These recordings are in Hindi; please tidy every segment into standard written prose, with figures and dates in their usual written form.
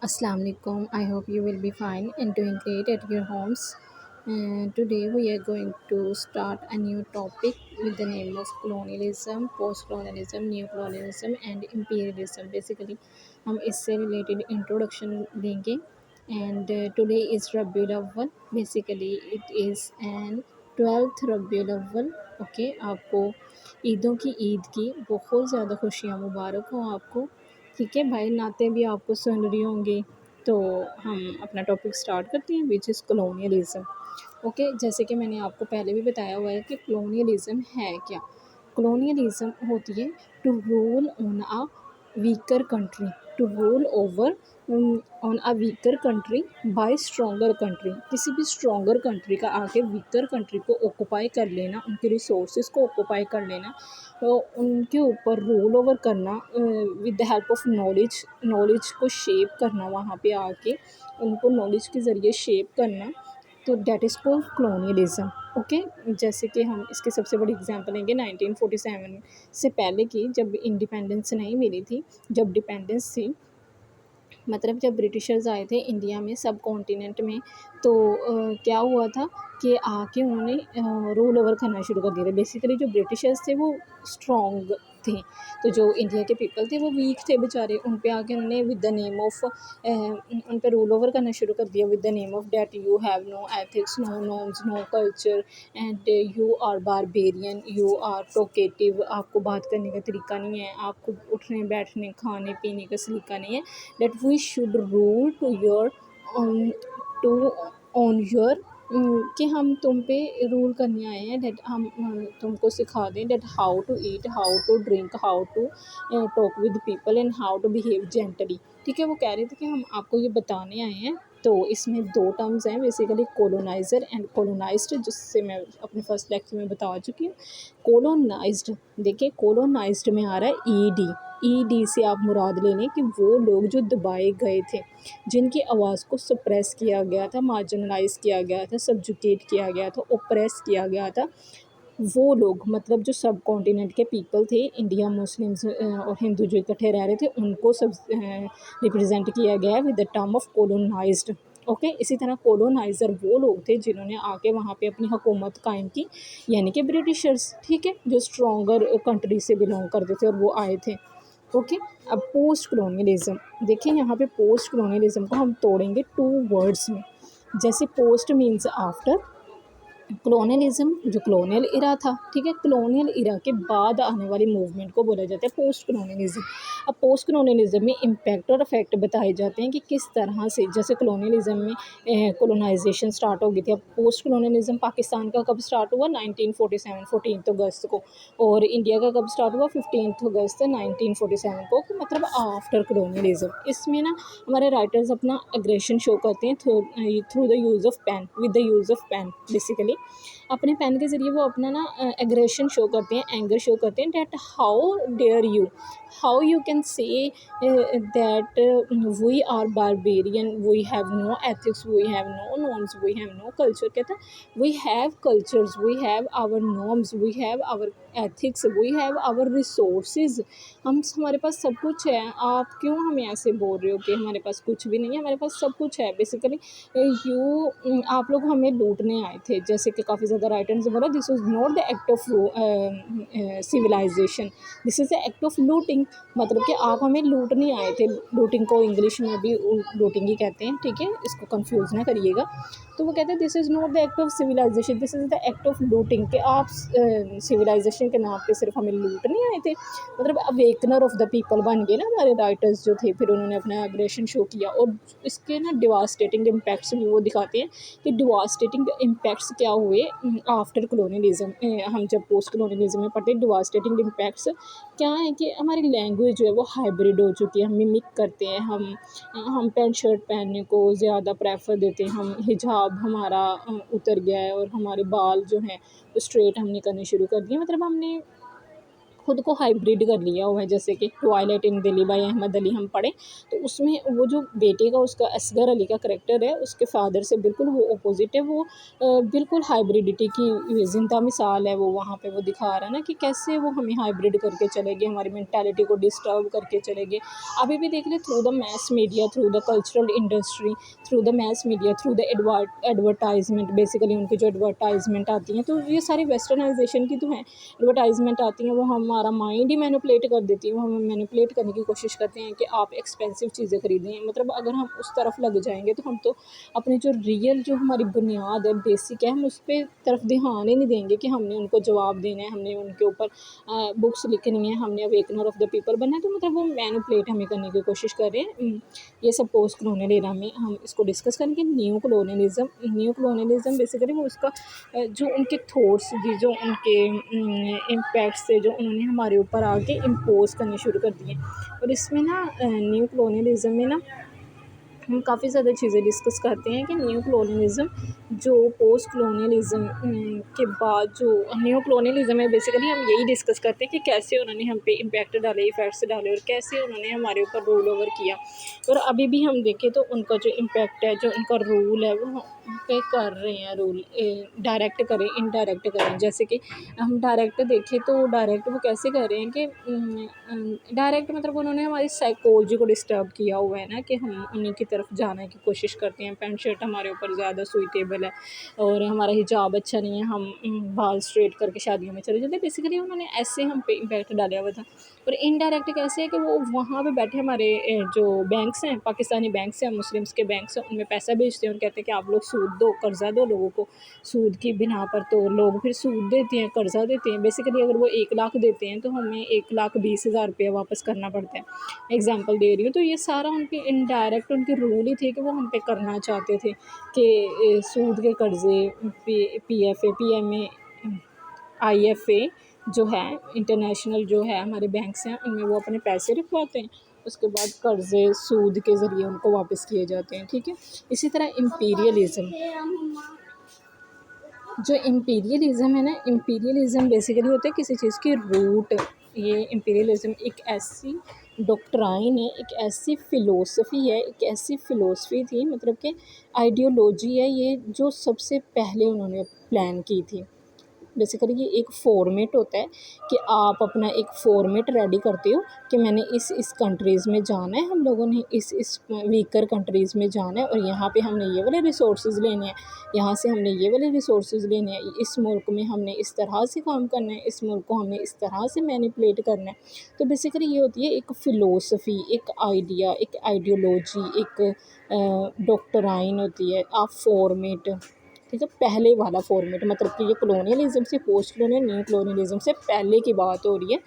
Assalamu alaikum. I hope you will be fine and doing great at your homes. Today we are going to start a new topic with the name of colonialism, post-colonialism, neo-colonialism and imperialism. Basically, हम इससे related introduction देंगे. And today is Rabiul Awwal. Basically, it is an 12th Rabiul Awwal. Okay, आपको ईदों की ईद की बहुत ज़्यादा खुशियाँ मुबारक हो आपको. ठीक है भाई, नाते भी आपको सुन रही होंगी. तो हम अपना टॉपिक स्टार्ट करते हैं, विच इज़ कॉलोनियलिज़म. ओके, जैसे कि मैंने आपको पहले भी बताया हुआ है कि कॉलोनियलिज़म है क्या. कॉलोनियलिज़म होती है to rule on a weaker country, to rule over on a weaker country by stronger country. किसी भी स्ट्रॉन्गर कंट्री का आके वीकर कंट्री को ऑक्यूपाई कर लेना, उनके रिसोर्सेज को ऑक्यूपाई कर लेना, तो उनके ऊपर रूल ओवर करना with the help of knowledge, knowledge को शेप करना, वहाँ पे आके उनको नॉलेज के ज़रिए शेप करना. तो दैट इज़ कॉल्ड कॉलोनियलिज़म. ओके, जैसे कि हम इसके सबसे बड़ी एग्जांपल लेंगे 1947 से पहले की, जब इंडिपेंडेंस नहीं मिली थी, जब डिपेंडेंस थी, मतलब जब ब्रिटिशर्स आए थे इंडिया में, सब कॉन्टिनेंट में. तो क्या हुआ था कि आके उन्होंने रूल ओवर करना शुरू कर दिया था. बेसिकली जो ब्रिटिशर्स थे वो स्ट्रॉन्ग थे, तो जो इंडिया के पीपल थे वो वीक थे बेचारे. उन पे आके उन्होंने विद द नेम ऑफ उन पे रूल ओवर करना शुरू कर दिया with the name of that you have no ethics, no norms, no culture and you are barbarian, you are provocative. आपको बात करने का तरीका नहीं है, आपको उठने बैठने खाने पीने का सलीका नहीं है. that we should rule to your to on your कि हम तुम पे रूल करने आए हैं. डेट हम तुमको सिखा दें that how to eat, how to drink, how to talk with people and how to behave gently. ठीक है, वो कह रहे थे कि हम आपको ये बताने आए हैं. तो इसमें दो टर्म्स हैं बेसिकली, कोलोनाइज़र एंड कोलोनाइज्ड, जिससे मैं अपने फर्स्ट लेक्चर में बता चुकी हूँ. कोलोनाइज्ड, देखिए कोलोनाइज्ड में आ रहा है ईडी. ईडी से आप मुराद ले लें कि वो लोग जो दबाए गए थे, जिनकी आवाज़ को सप्रेस किया गया था, मार्जिनलाइज किया गया था, सब्जुकेट किया गया था, ओप्रेस किया गया था, वो लोग, मतलब जो सब कॉन्टिनेंट के पीपल थे, इंडिया मुस्लिम्स और हिंदू जो इकट्ठे रह रहे थे, उनको सब रिप्रेजेंट किया गया with the term of colonised. Okay, इसी तरह कोलोनाइज़र वो लोग थे जिन्होंने आके वहाँ पे अपनी हुकूमत कायम की, यानी कि ब्रिटिशर्स. ठीक है, जो स्ट्रॉन्गर कंट्री से बिलोंग करते थे और वो आए थे. ओके, अब पोस्ट कॉलोनियलिज्म देखिए, यहाँ पे पोस्ट कॉलोनियलिज्म को हम तोड़ेंगे टू वर्ड्स में. जैसे पोस्ट मीन्स आफ्टर, कॉलोनियलिज्म जो कॉलोनियल इरा था. ठीक है, कॉलोनियल इरा के बाद आने वाली मूवमेंट को बोला जाता है पोस्ट कॉलोनियलिज्म. अब पोस्ट कॉलोनियलिज्म में इम्पैक्ट और इफेक्ट बताए जाते हैं कि किस तरह से, जैसे कॉलोनियलिज्म में कॉलोनाइजेशन स्टार्ट हो गई थी. अब पोस्ट कॉलोनियलिज्म पाकिस्तान का कब स्टार्ट हुआ? 1947, 14 अगस्त को. और इंडिया का कब स्टार्ट हुआ? 15 अगस्त 1947 को, मतलब आफ्टर कॉलोनियलिज्म. इसमें ना हमारे राइटर्स अपना एग्रेशन शो करते हैं through the use of pen, with the use of pen. Basically अपने पेन के ज़रिए वो अपना ना एग्रेशन शो करते हैं, एंगर शो करते हैं. That how dare you, how you can say that we are barbarian, we have no ethics, we have no norms, we have no culture. कहता है we have cultures, we have our norms, we have our ethics, we have our resources. हमारे पास सब कुछ है, आप क्यों हमें ऐसे बोल रहे हो कि हमारे पास कुछ भी नहीं है? हमारे पास सब कुछ है. बेसिकली आप लोग हमें लूटने आए थे, जैसे कि काफ़ी ज़्यादा राइटर्स ने बोला this is not the act of civilisation, this is the act of looting. मतलब कि आप हमें लूटने आए थे. लूटिंग को इंग्लिश में भी लूटिंग ही कहते हैं. ठीक है, इसको कंफ्यूज ना करिएगा. तो वो कहते हैं this is not the act of civilisation, this is the act of looting, कि आप सिविलाइजेशन के नाम पे सिर्फ हमें लूटने आए थे. मतलब अवेकनर ऑफ द पीपल बन गए ना हमारे राइटर्स जो थे. फिर उन्होंने अपना एग्रेशन शो किया, और इसके ना डिवास्टेटिंग इम्पैक्ट्स भी वो दिखाते हैं कि डिवास्टेटिंग इम्पैक्ट्स क्या हुए आफ्टर कॉलोनियलिज्म. हम जब पोस्ट कॉलोनियलिज्म में पढ़ते हैं, डिवास्टेटिंग इम्पैक्ट्स क्या है कि हमारी लैंग्वेज जो है वो हाइब्रिड हो चुकी है. हम मिमिक करते हैं, हम पैंट शर्ट पहनने को ज़्यादा प्रेफर देते हैं, हम हिजाब हमारा उतर गया है, और हमारे बाल जो हैं वो स्ट्रेट हमने करने शुरू कर दिए. मतलब हमने खुद को हाइब्रिड कर लिया हुआ है। जैसे कि ट्वाइलाइट इन दिल्ली बाय अहमद अली हम पढ़ें तो उसमें वो जो बेटे का उसका असगर अली का करैक्टर है उसके फादर से बिल्कुल वो अपोजिट है। वो बिल्कुल हाइब्रिडिटी की ज़िंदा मिसाल है। वो वहाँ पे वो दिखा रहा है ना कि कैसे वो हमें हाइब्रिड करके चलेगी, हमारी मेंटालिटी को डिस्टर्ब करके चलेगी। अभी भी देख ले through the mess media, through the cultural industry, through the mess media, through the advertisement, basically उनकी जो एडवर्टाइजमेंट आती हैं तो ये सारी वेस्टर्नाइजेशन की तो हैं। एडवर्टाइजमेंट आती हैं वो हमारा माइंड ही मैनिपुलेट कर देती हैं। वो हमें मैनिपुलेट करने की कोशिश करते हैं कि आप एक्सपेंसिव चीज़ें खरीदें। मतलब अगर हम उस तरफ लग जाएंगे तो हम तो अपनी जो रियल जो हमारी बुनियाद है, बेसिक है, हम उस पर तरफ ध्यान ही नहीं देंगे कि हमने उनको जवाब देना है, हमने उनके ऊपर बुक्स लिखनी है, हमने अवेकनर ऑफ द पीपल बनना है। तो मतलब वो मैनिपुलेट हमें करने की कोशिश कर रहे हैं। ये सब पोस्ट कॉलोनियल एरा में हम इसको डिस्कस करेंगे। न्यू कॉलोनियलिज्म बेसिकली वो उसका जो उनके थॉट्स थी, जो उनके इम्पैक्ट्स थे, जो उन्होंने हमारे ऊपर आके इम्पोज करने शुरू कर दिए। और इसमें ना न्यू कॉलोनियलिज्म में ना हम काफ़ी ज़्यादा चीज़ें डिस्कस करते हैं कि न्यू कॉलोनियलिज्म जो पोस्ट कॉलोनियलिज्म के बाद जो न्यू कॉलोनियलिज्म है, बेसिकली हम यही डिस्कस करते हैं कि कैसे उन्होंने हम पे इम्पैक्ट डाले, इफेक्ट्स डाले और कैसे उन्होंने हमारे ऊपर रूल ओवर किया। और अभी भी हम देखें तो उनका जो इम्पैक्ट है, जो उनका रूल है, वो हम पे कर रहे हैं रूल, डायरेक्ट करें इनडायरेक्ट करें। जैसे कि हम डायरेक्ट देखें तो डायरेक्ट वो कैसे कर रहे हैं कि डायरेक्ट मतलब उन्होंने हमारी साइकोलॉजी को डिस्टर्ब किया हुआ है ना, कि हम उन्हीं की तरफ जाने की कोशिश करते हैं। पैंट शर्ट हमारे ऊपर ज़्यादा सूटेबल है और हमारा हिजाब अच्छा नहीं है, हम बाल स्ट्रेट करके शादियों में चले जाते हैं। बेसिकली उन्होंने ऐसे हम पे इम्पैक्ट डाला हुआ था। और इनडायरेक्ट कैसे है कि वो वहाँ पे बैठे हमारे जो बैंक्स हैं, पाकिस्तानी बैंक्स हैं, मुस्लिम्स के बैंक्स हैं, उनमें पैसा भेजते हैं और कहते हैं कि आप लोग सूद दो, कर्ज़ा दो लोगों को सूद की बिना पर। तो लोग फिर सूद देते हैं, कर्ज़ा देते हैं। बेसिकली अगर वो 1 लाख देते हैं तो हमें 1,20,000 रुपया वापस करना पड़ता है। एग्जाम्पल दे रही हूँ। तो ये सारा उनके इनडायरेक्ट उनके रूल ही थे कि वो हम पे करना चाहते थे कि सूद के कर्ज़े, PFA, PMA, IFA जो है इंटरनेशनल जो है हमारे बैंक्स हैं, उनमें वो अपने पैसे रखवाते हैं। उसके बाद कर्ज़े सूद के ज़रिए उनको वापस किए जाते हैं। ठीक है। इसी तरह इम्पीरियलिज़म, जो इम्पीरियलिज़म है ना, इम्पीरियलिज़म बेसिकली होता है किसी चीज़ की रूट। ये इम्पीरियलिज़म एक ऐसी डॉक्ट्राइन है, एक ऐसी फ़िलोसफ़ी है, एक ऐसी फ़िलोसफ़ी थी, मतलब कि आइडियोलॉजी है ये, जो सबसे पहले उन्होंने प्लान की थी। बेसिकली ये एक फॉर्मेट होता है कि आप अपना एक फॉर्मेट रेडी करते हो कि मैंने इस कंट्रीज़ में जाना है, हम लोगों ने इस वीकर कंट्रीज़ में जाना है और यहाँ पे हमने ये वाले रिसोर्सेज लेने हैं, यहाँ से हमने ये वाले रिसोर्सेज लेने हैं, इस मुल्क में हमने इस तरह से काम करना है, इस मुल्क को हमने इस तरह से मैनिपुलेट करना है। तो बेसिकली ये होती है एक फ़िलोसफ़ी, एक आइडिया, एक आइडियोलॉजी, एक डॉक्ट्राइन होती है, आप फॉर्मेट। ठीक है। पहले वाला फॉर्मेट, मतलब कि ये कॉलोनियलिज्म से पोस्ट कॉलोनियल न्यू कॉलोनियलिज्म से पहले की बात हो रही है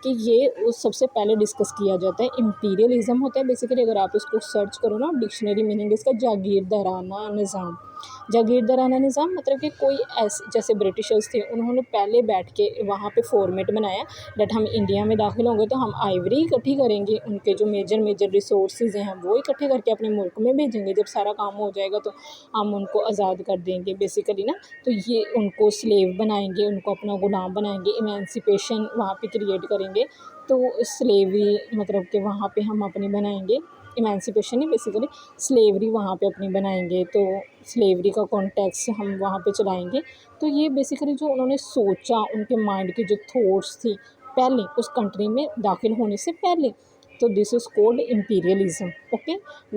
कि ये उस सबसे पहले डिस्कस किया जाता है। इम्पीरियलिज्म होता है बेसिकली, अगर आप इसको सर्च करो ना डिक्शनरी मीनिंग इसका, जागीरदाराना निज़ाम। जागीरदाराना निज़ाम मतलब कि कोई ऐसे, जैसे ब्रिटिशर्स थे, उन्होंने पहले बैठ के वहाँ पे फॉर्मेट बनाया दैट हम इंडिया में दाखिल होंगे तो हम आइवरी इकट्ठी करेंगे, उनके जो मेजर मेजर रिसोर्सेज हैं हम वो इकट्ठे करके अपने मुल्क में भेजेंगे। जब सारा काम हो जाएगा तो हम उनको आज़ाद कर देंगे बेसिकली ना। तो ये उनको स्लेव बनाएंगे, उनको अपना गुलाम बनाएंगे, इमेंसिपेशन वहाँ पे क्रिएट करेंगे। तो स्लेवरी मतलब कि वहाँ पे हम अपनी बनाएंगे, इमेंसिपेशन ही बेसिकली स्लेवरी वहाँ पे अपनी बनाएंगे। तो स्लेवरी का कॉन्टेक्स्ट हम वहाँ पे चलाएंगे। तो ये बेसिकली जो उन्होंने सोचा, उनके माइंड की जो थॉट्स थी पहले उस कंट्री में दाखिल होने से पहले, तो this is called imperialism. Okay.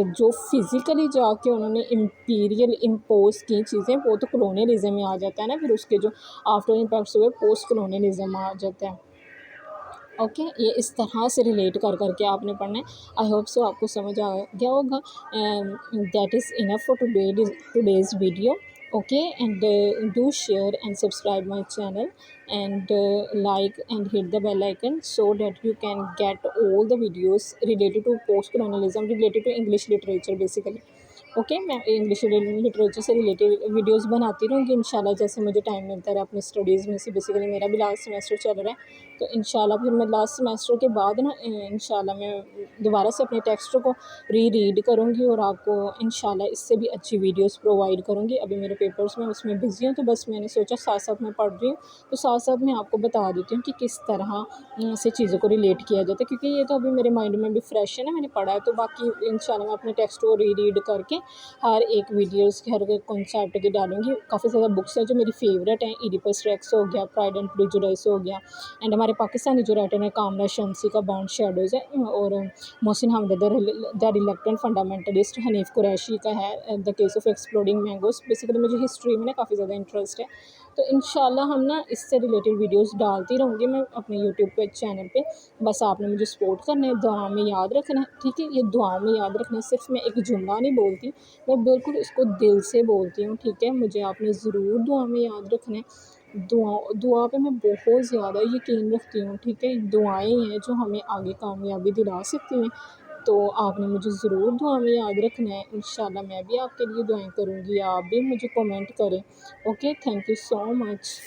जो फिज़िकली जाके उन्होंने इम्पीरियल इम्पोज की चीज़ें वो तो कॉलोनियलिज्म में आ जाता है ना, फिर उसके जो आफ्टर इम्पैक्ट्स हुए पोस्ट कॉलोनियलिज्म आ जाता है। ओके। ये इस तरह से रिलेट कर करके आपने पढ़ना है। आई होप सो आपको समझ आ गया होगा। That is enough for today's video. Okay. And do share and subscribe my channel and like and hit the bell icon so that you can get all the videos related to post colonialism, related to English literature basically। Okay. मैं इंग्लिश लिटरेचर से रिलेटेड वीडियोस बनाती रहूँगी इंशाल्लाह, जैसे मुझे टाइम मिलता है अपनी स्टडीज़ में से। बेसिकली मेरा भी लास्ट सेमेस्टर चल रहा है तो इंशाल्लाह फिर मैं लास्ट सेमेस्टर के बाद ना इंशाल्लाह मैं दोबारा से अपने टेक्स्ट को रीड करूँगी और आपको इंशाल्लाह इससे भी अच्छी वीडियोस प्रोवाइड करूँगी। अभी मेरे पेपर्स में उसमें बिज़ी हूँ, तो बस मैंने सोचा साथ साथ मैं पढ़ रही हूँ, तो साथ साथ मैं आपको बता देती हूँ कि किस तरह से चीज़ों को रिलेट किया जाता है, क्योंकि ये तो अभी मेरे माइंड में भी फ्रेश है ना, मैंने पढ़ा है। तो बाकी इंशाल्लाह मैं अपने टेक्स्ट को रीड करके हर एक वीडियोस के हर एक कॉन्सेप्ट की डालूँगी। काफ़ी ज़्यादा बुक्स हैं जो मेरी फेवरेट हैं, इडिपस रेक्स हो गया, प्राइड एंड प्रेजुडिस हो गया, एंड हमारे पाकिस्तानी जो राइटर हैं कामना शम्सी का बर्न्ड शैडोज़ है, और Mohsin Hamid the reluctant fundamentalist Hanif Kureishi का है the case of exploding mangoes. Basically मुझे हिस्ट्री में ना काफ़ी ज़्यादा इंटरेस्ट है, तो इंशाल्लाह हम ना इससे रिलेटेड वीडियोस डालती रहूँगी मैं अपने यूट्यूब पे चैनल पे। बस आपने मुझे सपोर्ट करना है, दुआ में याद रखना है, ठीक है? ये दुआ में याद रखना है, सिर्फ मैं एक जुमला नहीं बोलती, मैं बिल्कुल इसको दिल से बोलती हूँ, ठीक है? मुझे आपने ज़रूर दुआ में याद रखना है। दुआ पे मैं बहुत ज़्यादा यकीन रखती हूँ, ठीक है? दुआएँ हैं जो हमें आगे कामयाबी दिला सकती हैं, तो आपने मुझे ज़रूर दुआ में याद रखना है। इंशाल्लाह मैं भी आपके लिए दुआएँ करूँगी, आप भी मुझे कमेंट करें। Okay, thank you so much.